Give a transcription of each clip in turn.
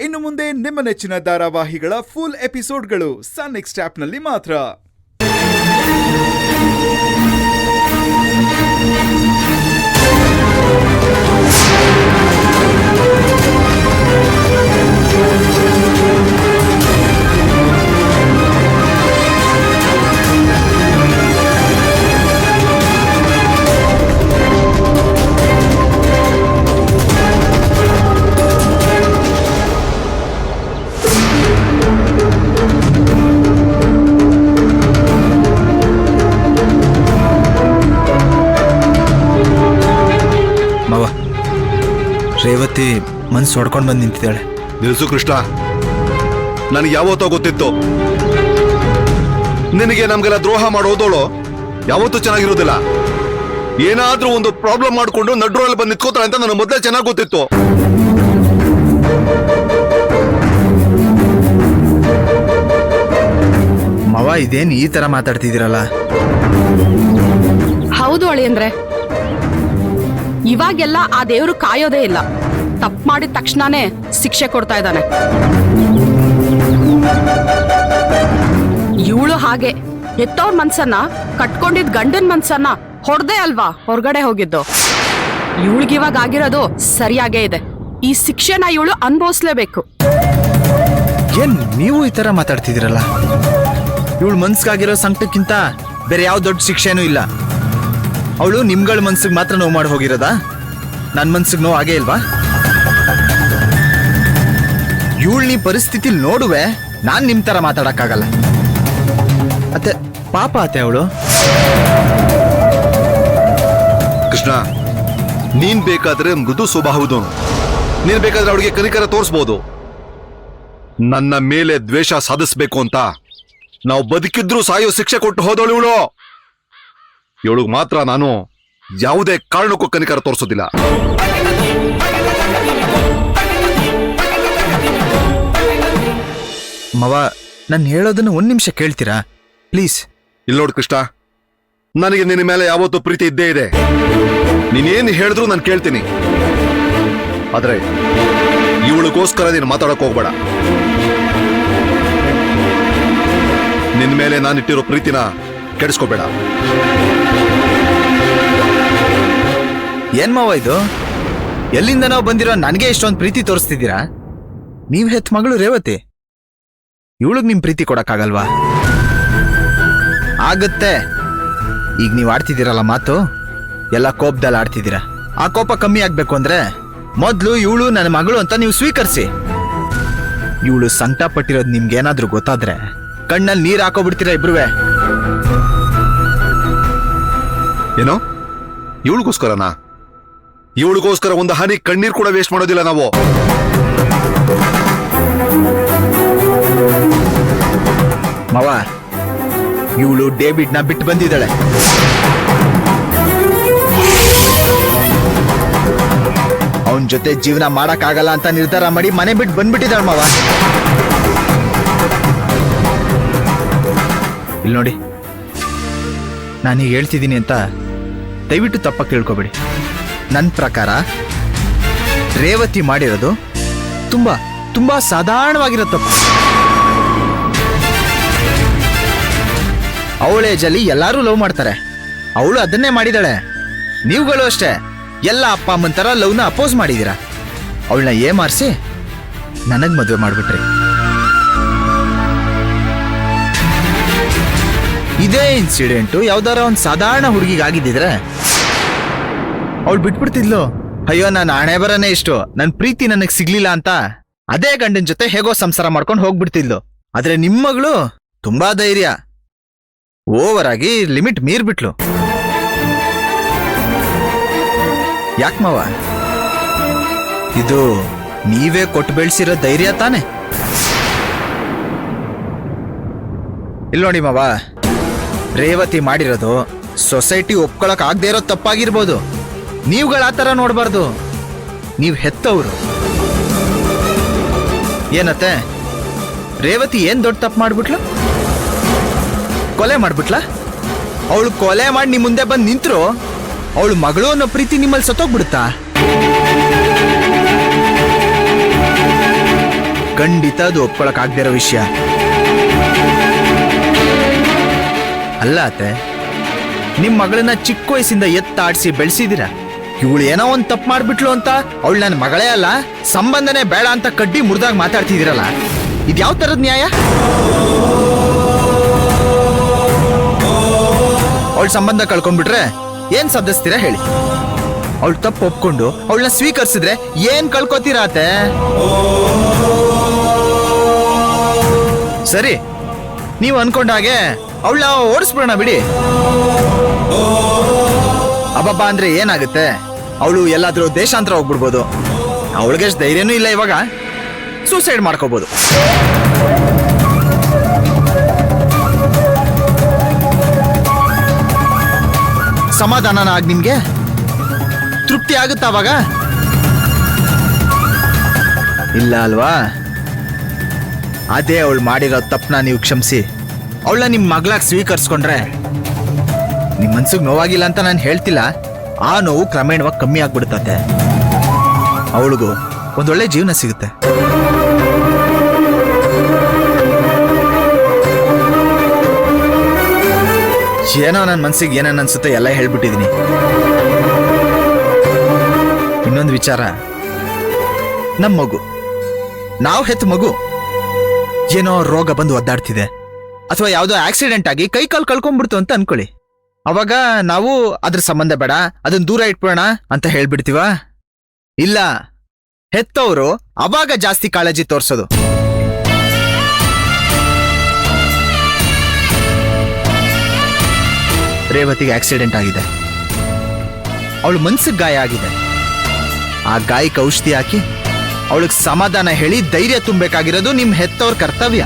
ಇನ್ನು ಮುಂದೆ ನಿಮ್ಮ ನೆಚ್ಚಿನ ಧಾರಾವಾಹಿಗಳ ಫುಲ್ ಎಪಿಸೋಡ್ಗಳು ಸನ್ ನೆಕ್ಸ್ಟ್ ಆಪ್ನಲ್ಲಿ ಮಾತ್ರ. ರೇವತಿ ಮನ್ಸು ಹೊಡ್ಕೊಂಡು ಬಂದು ನಿಂತಿದ್ದಾಳೆ. ನಿಲ್ಸು ಕೃಷ್ಣ, ನನಗೆ ಯಾವತ್ತೋ ಗೊತ್ತಿತ್ತು ನಿನಗೆ ನಮ್ಗೆಲ್ಲ ದ್ರೋಹ ಮಾಡೋದೋಳು ಯಾವತ್ತೂ ಚೆನ್ನಾಗಿರೋದಿಲ್ಲ. ಏನಾದ್ರೂ ಒಂದು ಪ್ರಾಬ್ಲಮ್ ಮಾಡ್ಕೊಂಡು ನಡ್ರೋಲ್ಲಿ ಬಂದು ನಿಂತ್ಕೋತಾಳೆ ಅಂತ ನನಗೆ ಮೊದಲೇ ಚೆನ್ನಾಗಿ ಗೊತ್ತಿತ್ತು. ಮವ, ಇದೇನು ಈ ತರ ಮಾತಾಡ್ತಿದ್ದೀರಲ್ಲ? ಹೌದು ಅಳಿಯಂದ್ರೆ, ಇವಾಗೆಲ್ಲ ಆ ದೇವರು ಕಾಯೋದೇ ಇಲ್ಲ. ತಪ್ಪು ಮಾಡಿದ ತಕ್ಷಣನೇ ಶಿಕ್ಷೆ ಕೊಡ್ತಾ ಇದ್ದಾನೆ. ಇವಳು ಹಾಗೆ ಹೆತ್ತವ್ರ ಮನ್ಸನ್ನ ಕಟ್ಕೊಂಡಿದ್ ಗಂಡನ್ ಮನ್ಸನ್ನ ಹೊಡೆದೇ ಅಲ್ವಾ ಹೊರಗಡೆ ಹೋಗಿದ್ದು. ಇವಳಿಗಿವಾಗ ಆಗಿರೋದು ಸರಿಯಾಗೇ ಇದೆ. ಈ ಶಿಕ್ಷೆನ ಇವಳು ಅನುಭವಿಸ್ಲೇಬೇಕು. ಏನ್ ನೀವು ಈ ತರ ಮಾತಾಡ್ತಿದ್ದೀರಲ್ಲ? ಇವಳು ಮನ್ಸ್ಗಾಗಿರೋ ಸಂಕಟಕ್ಕಿಂತ ಬೇರೆ ಯಾವ ದೊಡ್ಡ ಶಿಕ್ಷೆನೂ ಇಲ್ಲ. ಅವಳು ನಿಮ್ಗಳ ಮನ್ಸಿಗೆ ಮಾತ್ರ ನೋವು ಮಾಡಿ ಹೋಗಿರೋದಾ? ನನ್ನ ಮನ್ಸಿಗೆ ನೋವು ಆಗೇ ಇಲ್ವಾ? ಇವಳು ನೀ ಪರಿಸ್ಥಿತಿಲಿ ನೋಡುವೆ ನಾನ್ ನಿಮ್ ತರ ಮಾತಾಡಕ್ಕಾಗಲ್ಲ. ಅತ್ತೆ ಪಾಪ ಅತ್ತೆ ಅವಳು. ಕೃಷ್ಣ, ನೀನ್ ಬೇಕಾದ್ರೆ ಮೃದು ಸ್ವಭಾವದವನು. ನೀನ್ ಬೇಕಾದ್ರೆ ಅವಳಿಗೆ ಕನಿಕರ ತೋರಿಸ್ಬೋದು. ನನ್ನ ಮೇಲೆ ದ್ವೇಷ ಸಾಧಿಸ್ಬೇಕು ಅಂತ ನಾವು ಬದುಕಿದ್ರು ಸಾಯೋ ಶಿಕ್ಷೆ ಕೊಟ್ಟು ಹೋದವಳು ಇವಳು. ಇವಳಿಗೆ ಮಾತ್ರ ನಾನು ಯಾವುದೇ ಕಾರಣಕ್ಕೂ ಕನಿಕರ ತೋರಿಸೋದಿಲ್ಲ. ಮವ, ನಾನು ಹೇಳೋದನ್ನ ಒಂದ್ ನಿಮಿಷ ಕೇಳ್ತೀರಾ ಪ್ಲೀಸ್? ಇಲ್ಲಿ ನೋಡು ಕೃಷ್ಣ, ನನಗೆ ನಿನ್ನ ಮೇಲೆ ಯಾವತ್ತೂ ಪ್ರೀತಿ ಇದ್ದೇ ಇದೆ. ನೀನೇನು ಹೇಳಿದ್ರು ನಾನು ಕೇಳ್ತೀನಿ. ಆದ್ರೆ ಇವಳಿಗೋಸ್ಕರ ನೀನು ಮಾತಾಡಕ್ ಹೋಗ್ಬೇಡ. ನಿನ್ನ ಮೇಲೆ ನಾನಿಟ್ಟಿರೋ ಪ್ರೀತಿನ ಕೆಡಿಸ್ಕೋಬೇಡ. ಏನ್ ಮಾವ ಇದು? ಎಲ್ಲಿಂದ ನಾವು ಬಂದಿರೋ ನನಗೆ ಇಷ್ಟೊಂದು ಪ್ರೀತಿ ತೋರಿಸ್ತಿದ್ದೀರಾ? ನೀವ್ ಹೆತ್ ಮಗಳು ರೇವತಿ, ಇವಳಿಗೆ ನಿಮ್ ಪ್ರೀತಿ ಕೊಡಕ್ಕಾಗಲ್ವಾ? ಆಗತ್ತೆ. ಈಗ ನೀವ್ ಆಡ್ತಿದ್ದೀರಲ್ಲ ಮಾತು, ಎಲ್ಲ ಕೋಪದಲ್ಲಿ ಆಡ್ತಿದ್ದೀರಾ. ಆ ಕೋಪ ಕಮ್ಮಿ ಆಗ್ಬೇಕು ಅಂದ್ರೆ ಮೊದ್ಲು ಇವಳು ನನ್ನ ಮಗಳು ಅಂತ ನೀವು ಸ್ವೀಕರಿಸಿ. ಇವಳು ಸಂಕಟ ಪಟ್ಟಿರೋದು ನಿಮ್ಗೇನಾದ್ರೂ ಗೊತ್ತಾದ್ರೆ ಕಣ್ಣಲ್ಲಿ ನೀರ್ ಹಾಕೋಬಿಡ್ತೀರಾ ಇಬ್ರುವೆ. ಏನೋ ಇವಳಿಗೋಸ್ಕರನಾ? ಇವಳಿಗೋಸ್ಕರ ಒಂದು ಹನಿ ಕಣ್ಣೀರ್ ಕೂಡ ವೇಸ್ಟ್ ಮಾಡೋದಿಲ್ಲ ನಾವು. ಮವ, ಇವಳು ಡೇವಿಡ್ ನ ಬಿಟ್ಟು ಬಂದಿದ್ದಾಳೆ. ಅವನ್ ಜೊತೆ ಜೀವನ ಮಾಡಕ್ಕಾಗಲ್ಲ ಅಂತ ನಿರ್ಧಾರ ಮಾಡಿ ಮನೆ ಬಿಟ್ಟು ಬಂದ್ಬಿಟ್ಟಿದ್ದಾಳೆ ಮವ. ಇಲ್ಲಿ ನೋಡಿ, ನಾನೀಗ ಹೇಳ್ತಿದ್ದೀನಿ ಅಂತ ದಯವಿಟ್ಟು ತಪ್ಪಾಗಿ ತಿಳ್ಕೊಬೇಡಿ. ನನ್ನ ಪ್ರಕಾರ ರೇವತಿ ಮಾಡಿರೋದು ತುಂಬಾ ತುಂಬಾ ಸಾಧಾರಣವಾಗಿರೋ ತಪ್ಪು. ಅವಳ ಏಜಲ್ಲಿ ಎಲ್ಲರೂ ಲವ್ ಮಾಡ್ತಾರೆ, ಅವಳು ಅದನ್ನೇ ಮಾಡಿದಾಳೆ. ನೀವುಗಳು ಅಷ್ಟೇ ಎಲ್ಲ ಅಪ್ಪ ಅಮ್ಮನ ತರ ಲವ್ನ ಅಪೋಸ್ ಮಾಡಿದೀರಾ. ಅವಳನ್ನ ಏಮಾರಿಸಿ ನನಗ್ ಮದುವೆ ಮಾಡ್ಬಿಟ್ರಿ. ಇದೇ ಇನ್ಸಿಡೆಂಟು ಯಾವ್ದಾರ ಒಂದು ಸಾಧಾರಣ ಹುಡುಗಿಗಾಗಿದ್ದಿದ್ರೆ ಅವಳು ಬಿಟ್ಬಿಡ್ತಿದ್ಲು. ಅಯ್ಯೋ, ನಾನು ಹಣೆ ಬರನೇ ಇಷ್ಟು, ನನ್ನ ಪ್ರೀತಿ ನನಗ್ ಸಿಗ್ಲಿಲ್ಲ ಅಂತ ಅದೇ ಗಂಡನ ಜೊತೆ ಹೇಗೋ ಸಂಸಾರ ಮಾಡ್ಕೊಂಡು ಹೋಗ್ಬಿಡ್ತಿದ್ಲು. ಆದ್ರೆ ನಿಮ್ಮ ಮಗಳು ತುಂಬಾ ಧೈರ್ಯ, ಓವರ್ ಆಗಿ ಲಿಮಿಟ್ ಮೀರ್ಬಿಟ್ಲು. ಯಾಕೆ ಮಾವ? ಇದು ನೀವೇ ಕೊಟ್ಟು ಬೆಳೆಸಿರೋ ಧೈರ್ಯ ತಾನೆ? ಇಲ್ಲ ನೋಡಿ ಮಾವ, ರೇವತಿ ಮಾಡಿರೋದು ಸೊಸೈಟಿ ಒಪ್ಕೊಳಕ್ ಆಗದೆ ಇರೋ ತಪ್ಪಾಗಿರ್ಬೋದು. ನೀವುಗಳು ಆ ಥರ ನೋಡಬಾರ್ದು. ನೀವು ಹೆತ್ತವರು. ಏನತ್ತೆ, ರೇವತಿ ಏನ್ ದೊಡ್ಡ ತಪ್ಪು ಮಾಡ್ಬಿಟ್ಲು? ಕೊಲೆ ಮಾಡ್ಬಿಟ್ಲ? ಅವಳು ಕೊಲೆ ಮಾಡಿ ನಿಮ್ಮ ಮುಂದೆ ಬಂದು ನಿಂತರು ಅವಳು ಮಗಳು ಅನ್ನೋ ಪ್ರೀತಿ ನಿಮ್ಮಲ್ಲಿ ಸತ್ತೋಗ್ಬಿಡುತ್ತಾ? ಖಂಡಿತ ಅದು ಒಪ್ಕೊಳಕ್ ಆಗದೆ ಇರೋ ವಿಷಯ ಅಲ್ಲ ಅತ್ತೆ. ನಿಮ್ ಮಗಳನ್ನ ಚಿಕ್ಕ ವಯಸ್ಸಿಂದ ಎತ್ತಾಡ್ಸಿ ಬೆಳೆಸಿದಿರ. ಇವಳು ಏನೋ ಒಂದ್ ತಪ್ಪು ಮಾಡ್ಬಿಟ್ಲು ಅಂತ ಅವಳು ನನ್ನ ಮಗಳೇ ಅಲ್ಲ, ಸಂಬಂಧನೇ ಬೇಡ ಅಂತ ಕಡ್ಡಿ ಮುರಿದಾಗ ಮಾತಾಡ್ತಿದ್ದೀರಲ್ಲ, ಇದ್ಯಾವ ತರದ ನ್ಯಾಯ? ಅವಳ ಸಂಬಂಧ ಕಳ್ಕೊಂಡ್ಬಿಟ್ರೆ ಏನ್ ಸಾಧಿಸ್ತೀರಾ ಹೇಳಿ? ಅವಳು ತಪ್ಪು ಒಪ್ಕೊಂಡು ಅವಳನ್ನ ಸ್ವೀಕರಿಸಿದ್ರೆ ಏನ್ ಕಳ್ಕೊತೀರಾ ಅತ್ತೆ? ಸರಿ, ನೀವು ಅನ್ಕೊಂಡ ಹಾಗೆ ಅವಳ ಓಡಿಸ್ಬಿಡೋಣ ಬಿಡಿ. ಅಬ್ಬಬ್ಬಾ ಅಂದ್ರೆ ಏನಾಗುತ್ತೆ? ಅವಳು ಎಲ್ಲಾದ್ರೂ ದೇಶಾಂತರ ಹೋಗ್ಬಿಡ್ಬೋದು. ಅವಳಿಗೆ ಅಷ್ಟು ಧೈರ್ಯನೂ ಇಲ್ಲ ಇವಾಗ, ಸೂಸೈಡ್ ಮಾಡ್ಕೋಬಹುದು. ಸಮಾಧಾನನ ಆಗ ನಿಮ್ಗೆ ತೃಪ್ತಿ ಆಗುತ್ತಾ ಅವಾಗ? ಇಲ್ಲ ಅಲ್ವಾ? ಅದೇ ಅವಳು ಮಾಡಿರೋ ತಪ್ಪನ್ನ ನೀವು ಕ್ಷಮಿಸಿ ಅವಳನ್ನ ನಿಮ್ಮ ಮಗಳಾಗಿ ಸ್ವೀಕರಿಸ್ಕೊಂಡ್ರೆ ನಿಮ್ಮ ಮನ್ಸಿಗೆ ನೋವಾಗಿಲ್ಲ ಅಂತ ನಾನು ಹೇಳ್ತಿಲ್ಲ, ಆ ನೋವು ಕ್ರಮೇಣವಾಗಿ ಕಮ್ಮಿ ಆಗ್ಬಿಡ್ತತೆ. ಅವಳಿಗೂ ಒಂದೊಳ್ಳೆ ಜೀವನ ಸಿಗುತ್ತೆ. ಏನೋ ನನ್ನ ಮನ್ಸಿಗೆ ಏನೇನು ಅನ್ಸುತ್ತೆ ಎಲ್ಲ ಹೇಳ್ಬಿಟ್ಟಿದೀನಿ. ಇನ್ನೊಂದು ವಿಚಾರ, ನಮ್ಮ ಮಗು, ನಾವು ಹೆತ್ತ ಮಗು ಏನೋ ರೋಗ ಬಂದು ಒದ್ದಾಡ್ತಿದೆ ಅಥವಾ ಯಾವುದೋ ಆಕ್ಸಿಡೆಂಟ್ ಆಗಿ ಕೈ ಕಾಲು ಕಳ್ಕೊಂಡ್ಬಿಡ್ತು ಅಂತ ಅನ್ಕೊಳ್ಳಿ. ಅವಾಗ ನಾವು ಅದ್ರ ಸಂಬಂಧ ಬೇಡ, ಅದನ್ನ ದೂರ ಇಟ್ಬಿಡೋಣ ಅಂತ ಹೇಳ್ಬಿಡ್ತೀವ? ಇಲ್ಲ, ಹೆತ್ತವರು ಅವಾಗ ಜಾಸ್ತಿ ಕಾಳಜಿ ತೋರ್ಸೋದು. ರೇವತಿಗೆ ಆಕ್ಸಿಡೆಂಟ್ ಆಗಿದೆ, ಅವಳು ಮನ್ಸಿಗೆ ಗಾಯ ಆಗಿದೆ. ಆ ಗಾಯಕ್ಕೆ ಔಷಧಿ ಹಾಕಿ ಅವಳಿಗೆ ಸಮಾಧಾನ ಹೇಳಿ ಧೈರ್ಯ ತುಂಬಬೇಕಾಗಿರೋದು ನಿಮ್ಮ ಹೆತ್ತವ್ರ ಕರ್ತವ್ಯ.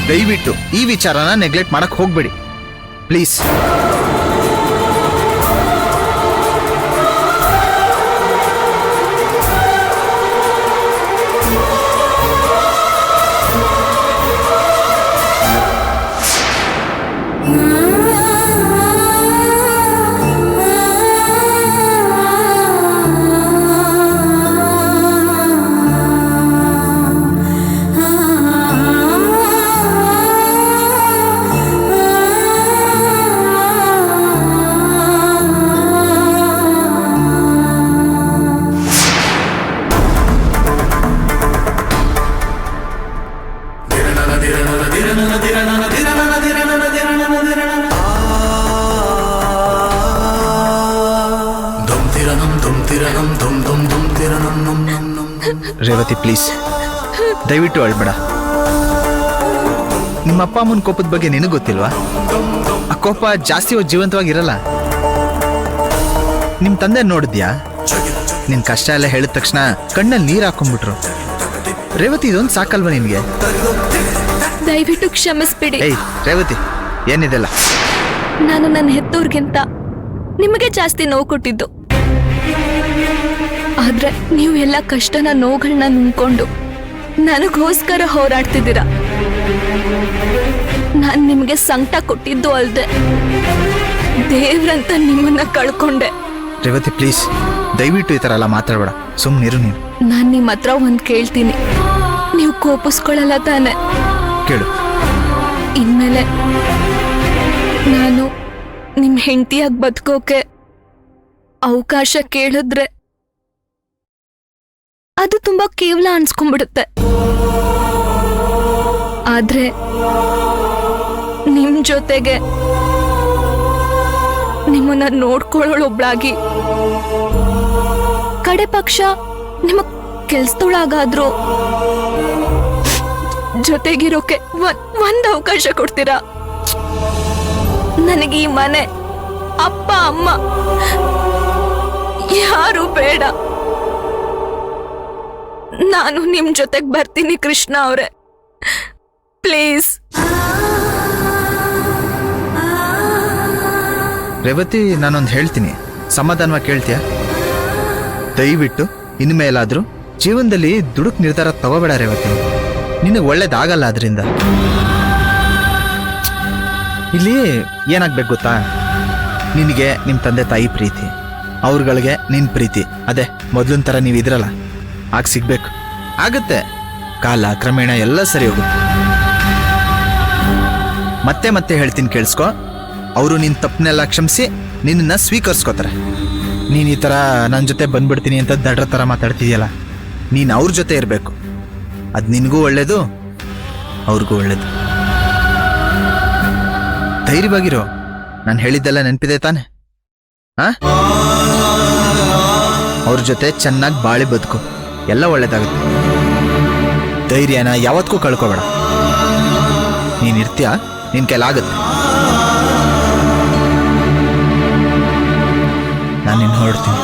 ದಯವಿಟ್ಟು ಈ ವಿಚಾರನ ನೆಗ್ಲೆಕ್ಟ್ ಮಾಡಕ್ ಹೋಗ್ಬೇಡಿ ಪ್ಲೀಸ್. ರೇವತಿ ಪ್ಲೀಸ್, ದಯವಿಟ್ಟು ಅಳ್ಬೇಡ. ನಿಮ್ಮ ಅಪ್ಪ ಅಮ್ಮನ ಕೋಪದ ಬಗ್ಗೆ ನಿನಗೆ ಗೊತ್ತಿಲ್ವಾ? ಆ ಕೋಪ ಜಾಸ್ತಿ ಹೊತ್ತು ಜೀವಂತವಾಗಿರಲ್ಲ. ನಿಮ್ ತಂದೆ ನೋಡಿದ್ಯಾ? ನಿನ್ ಕಷ್ಟ ಎಲ್ಲ ಹೇಳಿದ ತಕ್ಷಣ ಕಣ್ಣಲ್ಲಿ ನೀರು ಹಾಕೊಂಡ್ಬಿಟ್ರು. ರೇವತಿ, ಇದೊಂದು ಸಾಕಲ್ವಾ ನಿನ್ಗೆ? ದಯವಿಟ್ಟು ಕ್ಷಮಿಸ್ಬಿಡಿ. ಏಯ್ ರೇವತಿ, ಏನಿದೆಲ್ಲ? ನಾನು ನನ್ನ ಹೆತ್ತೋರ್ಗಿಂತ ನಿಮಗೆ ಜಾಸ್ತಿ ನೋವು ಕೊಟ್ಟಿದ್ದು. ಆದ್ರೆ ನೀವು ಎಲ್ಲ ಕಷ್ಟನ ನೋವುಗಳನ್ನ ನುಂಗ್ಕೊಂಡು ನನಗೋಸ್ಕರ ಹೋರಾಡ್ತಿದ್ದೀರ. ನಾನ್ ನಿಮ್ಗೆ ಸಂಕಟ ಕೊಟ್ಟಿದ್ದು ಅಲ್ದೆ ದೇವ್ರಂತ ನಿಮ್ಮನ್ನ ಕಳ್ಕೊಂಡೆ. ರೇವತಿ ಪ್ಲೀಸ್, ದಯವಿಟ್ಟು ಈ ತರ ಎಲ್ಲ ಮಾತಾಡ್ಬೇಡ, ಸುಮ್ಮನಿರು ನೀನು. ನಾನ್ ನಿಮ್ ಹತ್ರ ಒಂದ್ ಕೇಳ್ತೀನಿ, ನೀವು ಕೋಪಿಸ್ಕೊಳ್ಳಲ್ಲ ತಾನೆ? ಕೇಳು. ಇನ್ಮೇಲೆ ನಾನು ನಿಮ್ ಹೆಂಡತಿಯಾಗಿ ಬದುಕೋಕೆ ಅವಕಾಶ ಕೇಳಿದ್ರೆ ಅದು ತುಂಬಾ ಕೇವಲ ಅನ್ಸ್ಕೊಂಡ್ಬಿಡುತ್ತೆ. ಆದ್ರೆ ನಿಮ್ ಜೊತೆಗೆ ನಿಮ್ಮನ್ನ ನೋಡ್ಕೊಳ್ಳೋಳೊಬ್ಳಾಗಿ, ಕಡೆ ಪಕ್ಷ ನಿಮ್ಮ ಕೆಲ್ಸದೊಳಗಾದ್ರೂ ಜೊತೆಗಿರೋಕೆ ಒಂದ್ ಅವಕಾಶ ಕೊಡ್ತೀರಾ? ನನಗೆ ಈ ಮನೆ, ಅಪ್ಪ ಅಮ್ಮ ಯಾರು ಬೇಡ. ನಾನು ನಿಮ್ ಜೊತೆಗೆ ಬರ್ತೀನಿ ಕೃಷ್ಣ ಅವರೇ, ಪ್ಲೀಸ್. ರೇವತಿ, ನಾನೊಂದು ಹೇಳ್ತೀನಿ, ಸಮಾಧಾನವಾಗಿ ಕೇಳ್ತೀಯ? ದಯವಿಟ್ಟು ಇನ್ಮೇಲಾದ್ರೂ ಜೀವನದಲ್ಲಿ ದುಡುಕ್ ನಿರ್ಧಾರ ತಗೋಬೇಡ ರೇವತಿ, ನಿನಗೆ ಒಳ್ಳೇದಾಗಲ್ಲ ಅದರಿಂದ. ಇಲ್ಲಿ ಏನಾಗ್ಬೇಕು ಗೊತ್ತಾ? ನಿನಗೆ ನಿಮ್ಮ ತಂದೆ ತಾಯಿ ಪ್ರೀತಿ, ಅವ್ರಗಳಿಗೆ ನಿನ್ ಪ್ರೀತಿ ಅದೇ ಮೊದ್ಲಿನ ಥರ ನೀವು ಇದ್ರಲ್ಲ ಆಗ ಸಿಗ್ಬೇಕು. ಆಗತ್ತೆ, ಕಾಲ ಕ್ರಮೇಣ ಎಲ್ಲ ಸರಿ ಹೋಗುತ್ತೆ. ಮತ್ತೆ ಮತ್ತೆ ಹೇಳ್ತೀನಿ ಕೇಳಿಸ್ಕೊ, ಅವರು ನಿನ್ ತಪ್ಪನ್ನೆಲ್ಲ ಕ್ಷಮಿಸಿ ನಿನ್ನ ಸ್ವೀಕರಿಸ್ಕೋತಾರೆ. ನೀನ್ ಈ ಥರ ನನ್ನ ಜೊತೆ ಬಂದ್ಬಿಡ್ತೀನಿ ಅಂತ ದಡ್ರ ಥರ ಮಾತಾಡ್ತಿದ್ಯಲ್ಲ, ನೀನು ಅವ್ರ ಜೊತೆ ಇರಬೇಕು. ಅದು ನಿನಗೂ ಒಳ್ಳೇದು, ಅವ್ರಿಗೂ ಒಳ್ಳೇದು. ಧೈರ್ಯವಾಗಿರೋ, ನಾನು ಹೇಳಿದ್ದೆಲ್ಲ ನೆನಪಿದೆ ತಾನೆ? ಆ ಅವ್ರ ಜೊತೆ ಚೆನ್ನಾಗಿ ಬಾಳಿ ಬದುಕು, ಎಲ್ಲ ಒಳ್ಳೇದಾಗುತ್ತೆ. ಧೈರ್ಯನ ಯಾವತ್ತೂ ಕಳ್ಕೊಬೇಡ. ನೀನ್ ಇರ್ತೀಯ, ನಿನ್ ಕೈಲಾಗುತ್ತೆ. ನಾನು ನಿನ್ನ ಹೊರಡ್ತೀನಿ.